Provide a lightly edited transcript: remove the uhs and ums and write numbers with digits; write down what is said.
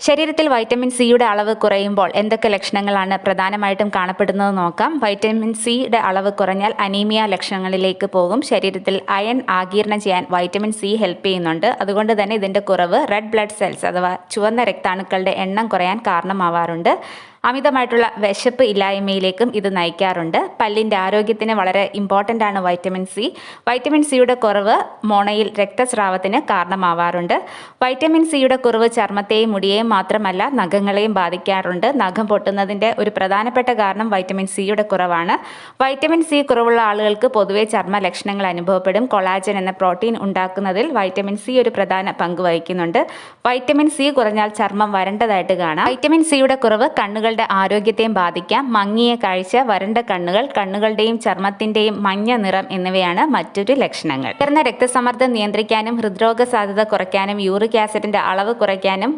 ശരീരത്തിൽ വൈറ്റമിൻ സിയുടെ അളവ് കുറയുമ്പോൾ എന്തൊക്കെ ലക്ഷണങ്ങളാണ് പ്രധാനമായിട്ടും കാണപ്പെടുന്നത് നോക്കാം. വൈറ്റമിൻ സിയുടെ അളവ് കുറഞ്ഞാൽ അനീമിയ ലക്ഷണങ്ങളിലേക്ക് പോകും. ശരീരത്തിൽ അയൺ ആഗിരണം ചെയ്യാൻ വൈറ്റമിൻ സി ഹെൽപ്പ് ചെയ്യുന്നുണ്ട്. അതുകൊണ്ട് തന്നെ ഇതിൻ്റെ കുറവ് റെഡ് ബ്ലഡ് സെൽസ് അഥവാ ചുവന്ന രക്താണുക്കളുടെ എണ്ണം കുറയാൻ കാരണമാവാറുണ്ട്. അമിതമായിട്ടുള്ള വിശപ്പ് ഇല്ലായ്മയിലേക്കും ഇത് നയിക്കാറുണ്ട്. പല്ലിൻ്റെ ആരോഗ്യത്തിന് വളരെ ഇമ്പോർട്ടൻ്റ് ആണ് വൈറ്റമിൻ സി. വൈറ്റമിൻ സിയുടെ കുറവ് മോണയിൽ രക്തസ്രാവത്തിന് കാരണമാവാറുണ്ട്. വൈറ്റമിൻ സിയുടെ കുറവ് ചർമ്മത്തെയും മുടിയെയും മാത്രമല്ല നഖങ്ങളെയും ബാധിക്കാറുണ്ട്. നഖം പൊട്ടുന്നതിൻ്റെ ഒരു പ്രധാനപ്പെട്ട കാരണം വൈറ്റമിൻ സിയുടെ കുറവാണ്. വൈറ്റമിൻ സി കുറവുള്ള ആളുകൾക്ക് പൊതുവെ ചർമ്മ ലക്ഷണങ്ങൾ അനുഭവപ്പെടും. കൊളാജൻ എന്ന പ്രോട്ടീൻ ഉണ്ടാക്കുന്നതിൽ വൈറ്റമിൻ സി ഒരു പ്രധാന പങ്ക് വഹിക്കുന്നുണ്ട്. വൈറ്റമിൻ സി കുറഞ്ഞാൽ ചർമ്മം വരണ്ടതായിട്ട് കാണാം. വൈറ്റമിൻ സിയുടെ കുറവ് കണ്ണുകളുടെ ആരോഗ്യത്തെയും ബാധിക്കാം. മങ്ങിയ കാഴ്ച, വരണ്ട കണ്ണുകൾ, കണ്ണുകളുടെയും ചർമ്മത്തിന്റെയും മഞ്ഞ നിറം എന്നിവയാണ് മറ്റൊരു ലക്ഷണങ്ങൾ. ഉയർന്ന രക്തസമ്മർദ്ദം നിയന്ത്രിക്കാനും ഹൃദ്രോഗ സാധ്യത കുറയ്ക്കാനും യൂറിക് ആസിഡിന്റെ അളവ് കുറയ്ക്കാനും